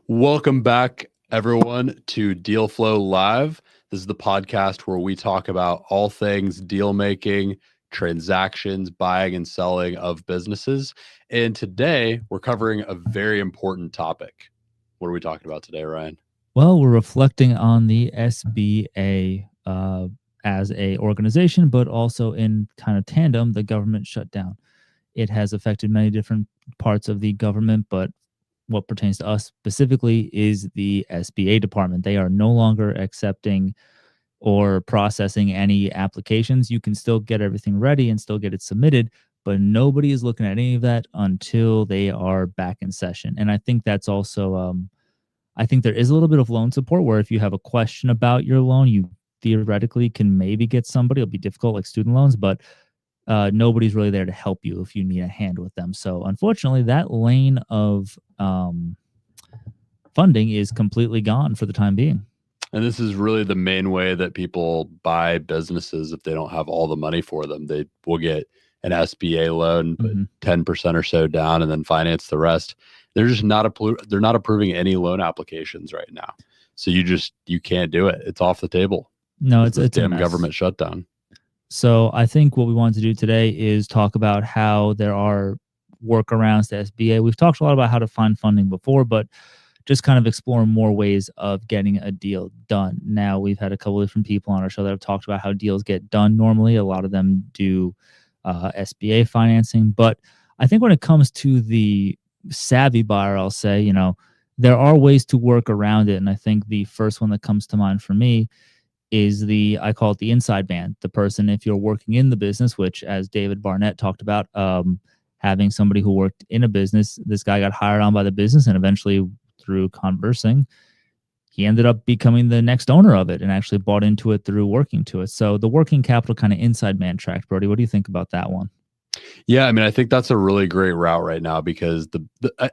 Welcome back, everyone, to Deal Flow Live. This is the podcast where we talk about all things deal making, transactions, buying and selling of businesses. And today we're covering a very important topic. What are we talking about today, Ryan? Well, we're reflecting on the SBA as a organization, but also in kind of tandem, the government shutdown. It has affected many different parts of the government, but what pertains to us specifically is the SBA department. They are no longer accepting or processing any applications. You can still get everything ready and still get it submitted, but nobody is looking at any of that until they are back in session. And I think that's also I think there is a little bit of loan support where if you have a question about your loan, you theoretically can maybe get somebody. It'll be difficult like student loans, but nobody's really there to help you if you need a hand with them. So unfortunately, that lane of funding is completely gone for the time being. And this is really the main way that people buy businesses if they don't have all the money for them. They will get an SBA loan, put 10% or so down, and then finance the rest. They're just not they're not approving any loan applications right now. So you can't do it. It's off the table. No, it's a damn government shutdown. So I think what we wanted to do today is talk about how there are workarounds to SBA. We've talked a lot about how to find funding before, but just kind of explore more ways of getting a deal done. Now, we've had a couple of different people on our show that have talked about how deals get done normally. A lot of them do SBA financing. But I think when it comes to the savvy buyer, I'll say, there are ways to work around it. And I think the first one that comes to mind for me is I call it the inside man, the person, if you're working in the business, which as David Barnett talked about, having somebody who worked in a business, this guy got hired on by the business and eventually through conversing, he ended up becoming the next owner of it and actually bought into it through working to it. So the working capital kind of inside man track, Brody, what do you think about that one? Yeah, I mean, I think that's a really great route right now because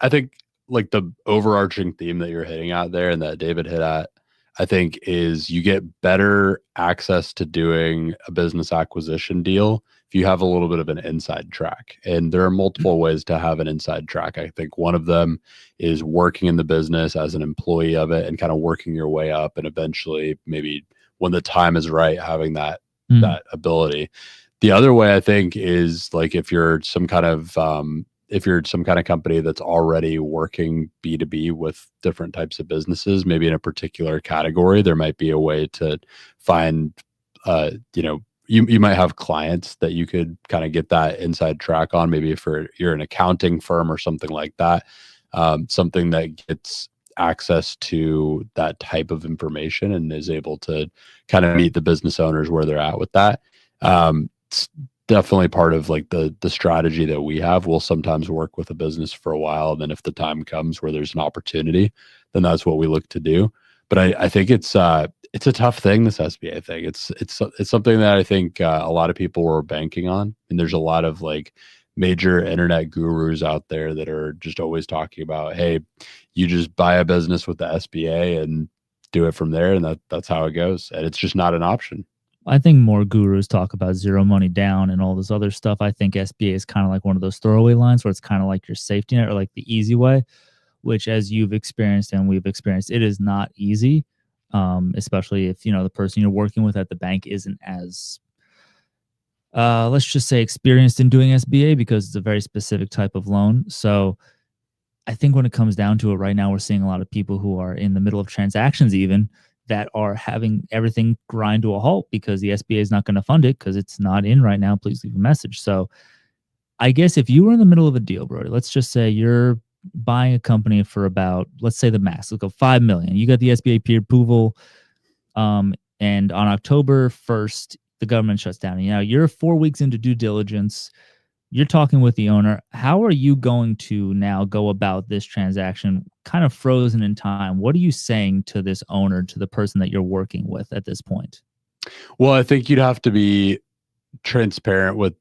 I think like the overarching theme that you're hitting at there and that David hit at, I think is you get better access to doing a business acquisition deal if you have a little bit of an inside track. And there are multiple ways to have an inside track. I think one of them is working in the business as an employee of it and kind of working your way up and eventually maybe when the time is right, having that ability. The other way I think is like if you're some kind of company that's already working B2B with different types of businesses, maybe in a particular category, there might be a way to find, you might have clients that you could kind of get that inside track on. Maybe if you're an accounting firm or something like that, something that gets access to that type of information and is able to kind of meet the business owners where they're at with that. It's definitely part of like the strategy that we have. We'll sometimes work with a business for a while, and then if the time comes where there's an opportunity, then that's what we look to do. But I think it's a tough thing, this SBA thing. It's something that I think a lot of people were banking on, and there's a lot of like major internet gurus out there that are just always talking about, hey, you just buy a business with the SBA and do it from there, and that's how it goes. And it's just not an option. I think more gurus talk about zero money down and all this other stuff. I think SBA is kind of like one of those throwaway lines where it's kind of like your safety net or like the easy way, which as you've experienced and we've experienced, it is not easy, especially if, the person you're working with at the bank isn't as, let's just say, experienced in doing SBA because it's a very specific type of loan. So I think when it comes down to it right now, we're seeing a lot of people who are in the middle of transactions even that are having everything grind to a halt because the SBA is not going to fund it because it's not in right now. Please leave a message. So I guess if you were in the middle of a deal, Brody, let's just say you're buying a company for about, let's say the max, let's go $5 million. You got the SBA pre-approval, and on October 1st, the government shuts down. And, you're 4 weeks into due diligence. You're talking with the owner. How are you going to now go about this transaction kind of frozen in time? What are you saying to this owner, to the person that you're working with at this point? Well, I think you'd have to be transparent with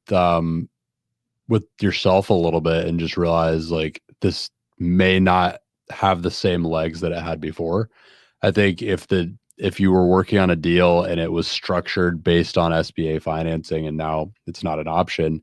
yourself a little bit and just realize like this may not have the same legs that it had before. I think if you were working on a deal and it was structured based on SBA financing and now it's not an option,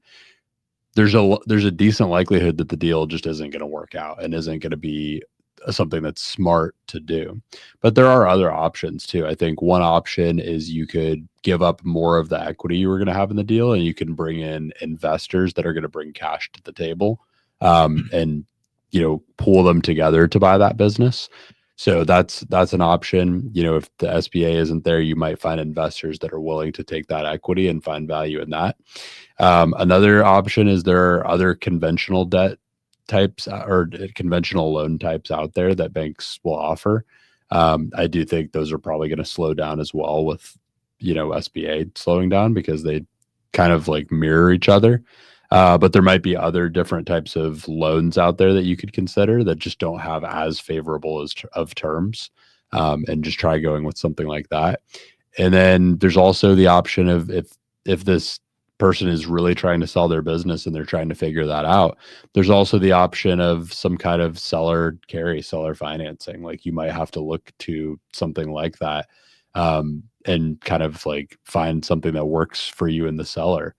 there's a decent likelihood that the deal just isn't going to work out and isn't going to be something that's smart to do. But there are other options too. I think one option is you could give up more of the equity you were going to have in the deal, and you can bring in investors that are going to bring cash to the table, and pool them together to buy that business. So that's an option. If the SBA isn't there, you might find investors that are willing to take that equity and find value in that. Another option is there are other conventional debt types or conventional loan types out there that banks will offer. I do think those are probably going to slow down as well with, SBA slowing down, because they kind of like mirror each other. But there might be other different types of loans out there that you could consider that just don't have as favorable of terms, and just try going with something like that. And then there's also the option of if this person is really trying to sell their business and they're trying to figure that out, there's also the option of some kind of seller financing. Like, you might have to look to something like that, and kind of like find something that works for you and the seller.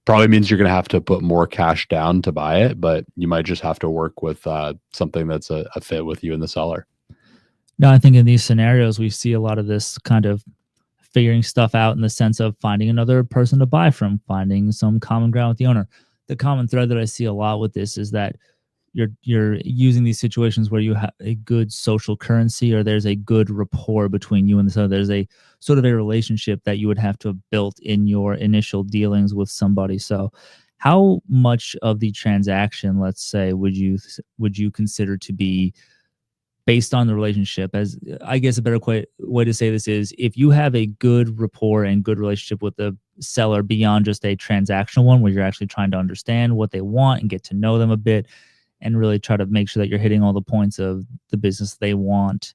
Probably means you're going to have to put more cash down to buy it, but you might just have to work with something that's a fit with you and the seller. No, I think in these scenarios, we see a lot of this kind of figuring stuff out in the sense of finding another person to buy from, finding some common ground with the owner. The common thread that I see a lot with this is that you're using these situations where you have a good social currency, or there's a good rapport between you and the seller. There's a sort of a relationship that you would have to have built in your initial dealings with somebody. So how much of the transaction, let's say, would you consider to be based on the relationship? As I guess a better way to say this is, if you have a good rapport and good relationship with the seller beyond just a transactional one, where you're actually trying to understand what they want and get to know them a bit, and really try to make sure that you're hitting all the points of the business they want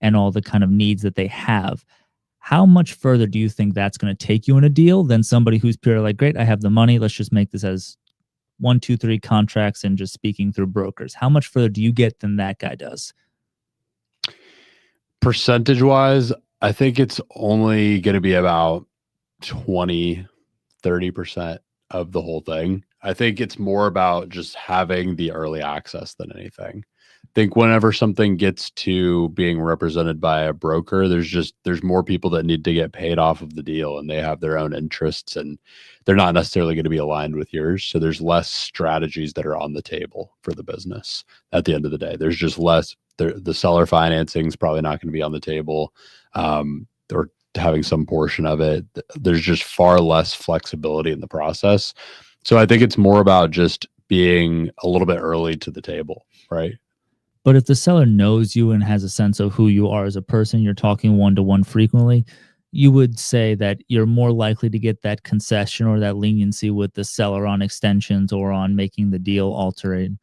and all the kind of needs that they have, how much further do you think that's going to take you in a deal than somebody who's purely like, great, I have the money, let's just make this as 1, 2, 3 contracts and just speaking through brokers? How much further do you get than that guy does? Percentage wise, I think it's only going to be about 20, 30% of the whole thing. I think it's more about just having the early access than anything. I think whenever something gets to being represented by a broker, there's more people that need to get paid off of the deal, and they have their own interests, and they're not necessarily going to be aligned with yours. So there's less strategies that are on the table for the business. At the end of the day, there's just less. The seller financing is probably not going to be on the table, or having some portion of it. There's just far less flexibility in the process. So I think it's more about just being a little bit early to the table, right? But if the seller knows you and has a sense of who you are as a person, you're talking one-to-one frequently, you would say that you're more likely to get that concession or that leniency with the seller on extensions or on making the deal altering.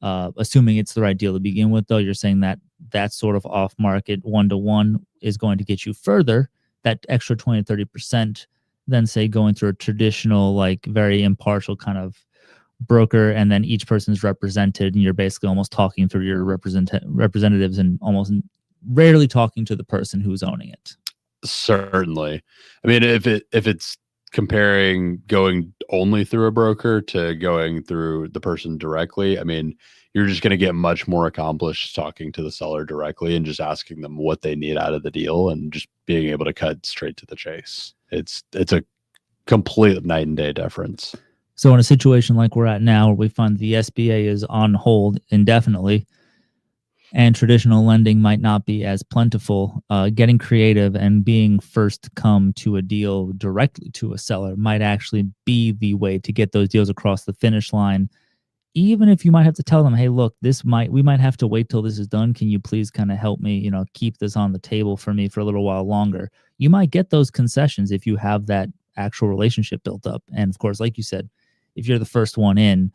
Assuming it's the right deal to begin with, though, you're saying that that sort of off-market one-to-one is going to get you further, that extra 20 to 30%, than say going through a traditional, like very impartial kind of broker, and then each person's represented, and you're basically almost talking through your representatives and almost rarely talking to the person who's owning it. Certainly. I mean, if it's comparing going only through a broker to going through the person directly, I mean, you're just going to get much more accomplished talking to the seller directly and just asking them what they need out of the deal and just being able to cut straight to the chase. It's a complete night and day difference. So in a situation like we're at now, where we find the SBA is on hold indefinitely and traditional lending might not be as plentiful, getting creative and being first to come to a deal directly to a seller might actually be the way to get those deals across the finish line. Even if you might have to tell them, hey, look, we might have to wait till this is done. Can you please kind of help me, keep this on the table for me for a little while longer? You might get those concessions if you have that actual relationship built up. And of course, like you said, if you're the first one in,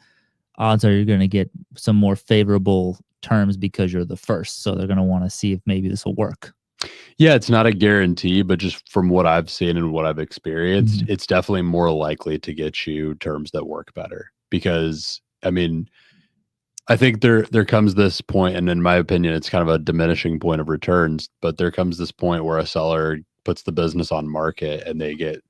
odds are you're going to get some more favorable terms because you're the first. So they're going to want to see if maybe this will work. Yeah, it's not a guarantee, but just from what I've seen and what I've experienced, it's definitely more likely to get you terms that work better. Because, I mean, I think there comes this point, and in my opinion, it's kind of a diminishing point of returns, but there comes this point where a seller puts the business on market and they get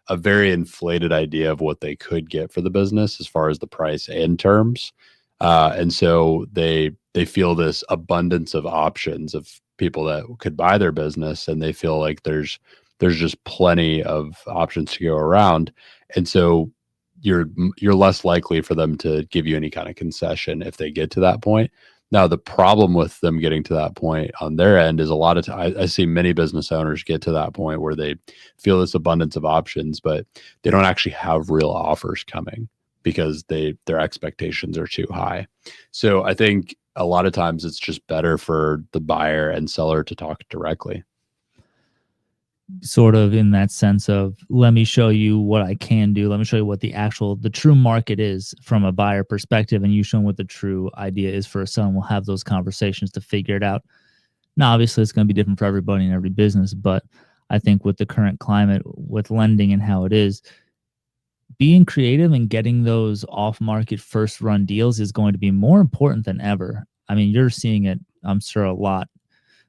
a very inflated idea of what they could get for the business as far as the price and terms. And so they they feel this abundance of options of people that could buy their business, and they feel like there's just plenty of options to go around. And so you're less likely for them to give you any kind of concession if they get to that point. Now, the problem with them getting to that point on their end is a lot of time I see many business owners get to that point where they feel this abundance of options, but they don't actually have real offers coming because their expectations are too high. So I think a lot of times it's just better for the buyer and seller to talk directly. Sort of in that sense of, let me show you what I can do. Let me show you what the true market is from a buyer perspective, and you show them what the true idea is for a seller. We'll have those conversations to figure it out. Now, obviously, it's going to be different for everybody in every business, but I think with the current climate, with lending and how it is, being creative and getting those off-market first-run deals is going to be more important than ever. I mean, you're seeing it, I'm sure, a lot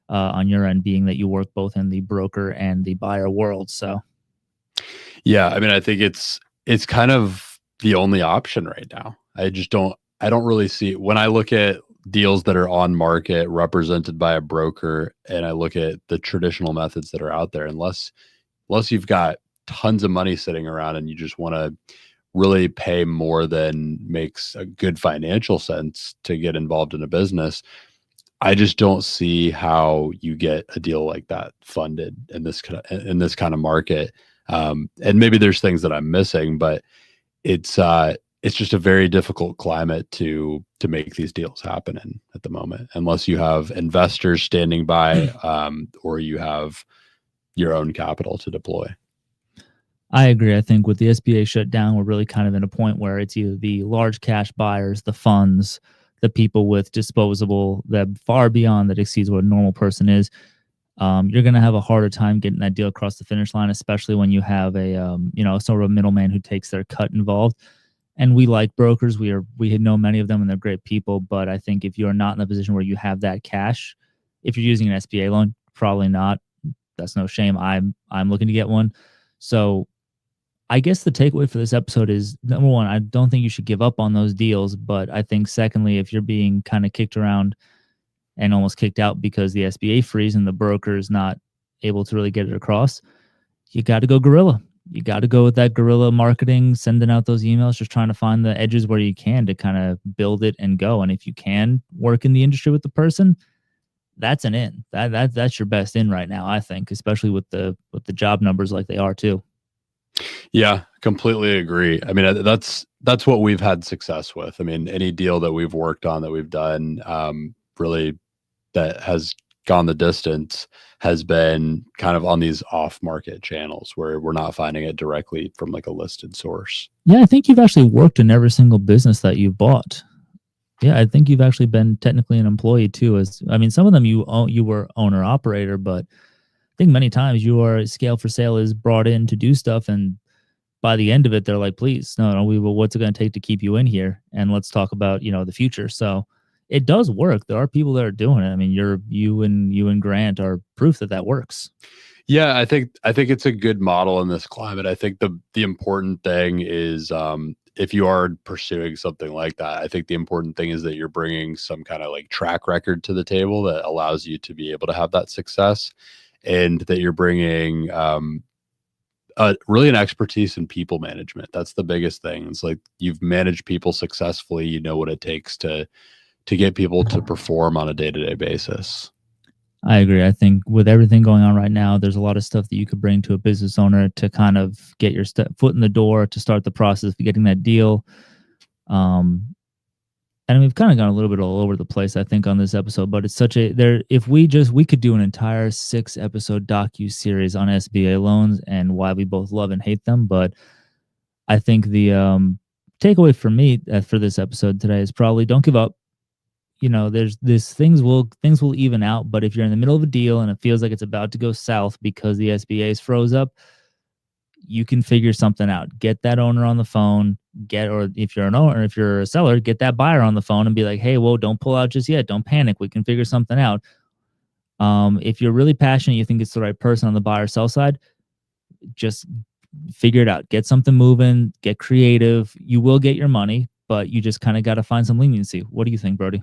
on your end, being that you work both in the broker and the buyer world. So, Yeah, I mean, I think it's kind of the only option right now. I don't really see when I look at deals that are on market represented by a broker, and I look at the traditional methods that are out there, unless you've got tons of money sitting around and you just want to really pay more than makes a good financial sense to get involved in a business, I just don't see how you get a deal like that funded in this kind of market. And maybe there's things that I'm missing, but it's just a very difficult climate to make these deals happen in at the moment, unless you have investors standing by, or you have your own capital to deploy. I agree. I think with the SBA shutdown, we're really kind of in a point where it's either the large cash buyers, the funds, the people with disposable that far beyond that exceeds what a normal person is. You're going to have a harder time getting that deal across the finish line, especially when you have a sort of a middleman who takes their cut involved. And we like brokers. We know many of them, and they're great people. But I think if you're not in a position where you have that cash, if you're using an SBA loan, probably not. That's no shame. I'm looking to get one. So I guess the takeaway for this episode is, number one, I don't think you should give up on those deals. But I think secondly, if you're being kind of kicked around and almost kicked out because the SBA freeze and the broker is not able to really get it across, you got to go guerrilla. You got to go with that guerrilla marketing, sending out those emails, just trying to find the edges where you can to kind of build it and go. And if you can work in the industry with the person, that's an in. That's your best in right now, I think, especially with the job numbers like they are too. Yeah, completely agree. I mean, that's what we've had success with. I mean, any deal that we've worked on, that we've done, really that has gone the distance has been kind of on these off-market channels where we're not finding it directly from like a listed source. Yeah, I think you've actually worked in every single business that you've bought. Yeah, I think you've actually been technically an employee too. Some of them you were owner operator, but I think many times your scale for sale is brought in to do stuff, and by the end of it, they're like, "Please, no, what's it going to take to keep you in here? And let's talk about the future." So it does work. There are people that are doing it. I mean, you and Grant are proof that works. Yeah, I think it's a good model in this climate. I think the important thing is, if you are pursuing something like that, I think the important thing is that you're bringing some kind of like track record to the table that allows you to be able to have that success, and that you're bringing really an expertise in people management. That's the biggest thing. It's like you've managed people successfully. You know what it takes to get people to perform on a day-to-day basis. I agree. I think with everything going on right now, there's a lot of stuff that you could bring to a business owner to kind of get your foot in the door to start the process of getting that deal. And we've kind of gone a little bit all over the place, I think, on this episode, but it's such if we could do an entire 6-episode docu-series on SBA loans and why we both love and hate them. But I think the takeaway for me for this episode today is probably don't give up. There's this things will even out, but if you're in the middle of a deal and it feels like it's about to go south because the SBA is froze up, you can figure something out. Get that owner on the phone, or if you're an owner, if you're a seller, get that buyer on the phone and be like, "Hey, whoa, don't pull out just yet. Don't panic. We can figure something out." If you're really passionate, you think it's the right person on the buyer sell side, just figure it out. Get something moving, get creative. You will get your money, but you just kind of got to find some leniency. What do you think, Brody?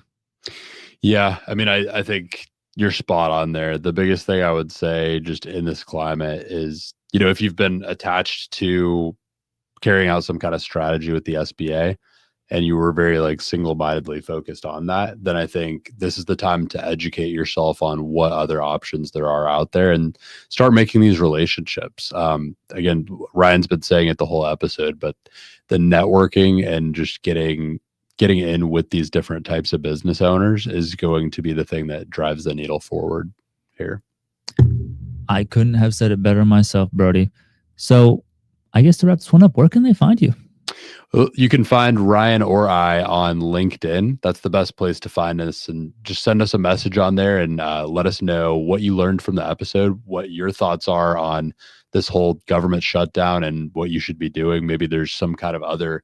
Yeah, I mean, I think you're spot on there. The biggest thing I would say just in this climate is, if you've been attached to carrying out some kind of strategy with the SBA and you were very like single-mindedly focused on that, then I think this is the time to educate yourself on what other options there are out there and start making these relationships. Again, Ryan's been saying it the whole episode, but the networking and just getting in with these different types of business owners is going to be the thing that drives the needle forward here. I couldn't have said it better myself, Brody. So I guess to wrap this one up, where can they find you? You can find Ryan or I on LinkedIn. That's the best place to find us. And just send us a message on there and let us know what you learned from the episode, what your thoughts are on this whole government shutdown and what you should be doing. Maybe there's some kind of other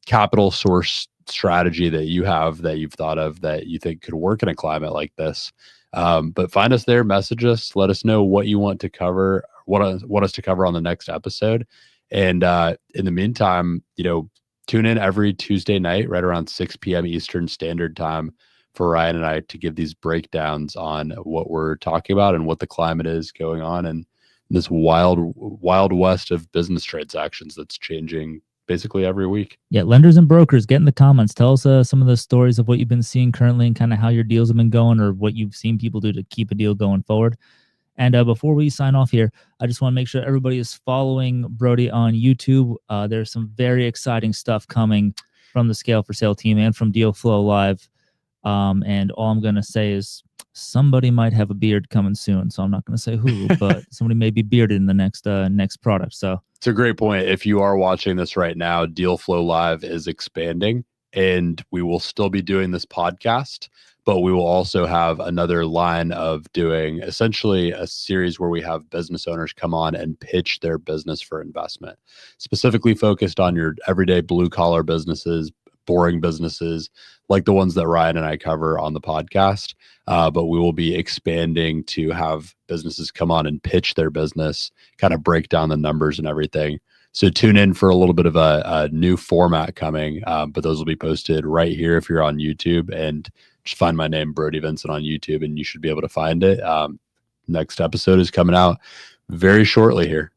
capital source strategy that you have that you've thought of that you think could work in a climate like this. But find us there, message us, let us know what you want to cover, what us to cover on the next episode. And in the meantime, tune in every Tuesday night, right around 6 p.m. Eastern Standard Time for Ryan and I to give these breakdowns on what we're talking about and what the climate is going on and this wild west of business transactions that's changing basically every week. Yeah, lenders and brokers, get in the comments. Tell us some of the stories of what you've been seeing currently and kind of how your deals have been going or what you've seen people do to keep a deal going forward. And before we sign off here, I just want to make sure everybody is following Brody on YouTube. There's some very exciting stuff coming from the Scale for Sale team and from Deal Flow Live. And all I'm going to say is somebody might have a beard coming soon. So I'm not going to say who, but somebody may be bearded in the next product. So it's a great point. If you are watching this right now, Deal Flow Live is expanding and we will still be doing this podcast, but we will also have another line of doing essentially a series where we have business owners come on and pitch their business for investment, specifically focused on your everyday blue collar businesses, boring businesses like the ones that Ryan and I cover on the podcast. But we will be expanding to have businesses come on and pitch their business, kind of break down the numbers and everything. So tune in for a little bit of a new format coming, but those will be posted right here if you're on YouTube, and just find my name, Brody Vincent, on YouTube, and you should be able to find it. Next episode is coming out very shortly here.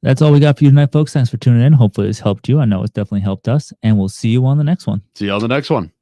That's all we got for you tonight, folks. Thanks for tuning in. Hopefully it's helped you. I know it's definitely helped us, and we'll see you on the next one. See you on the next one.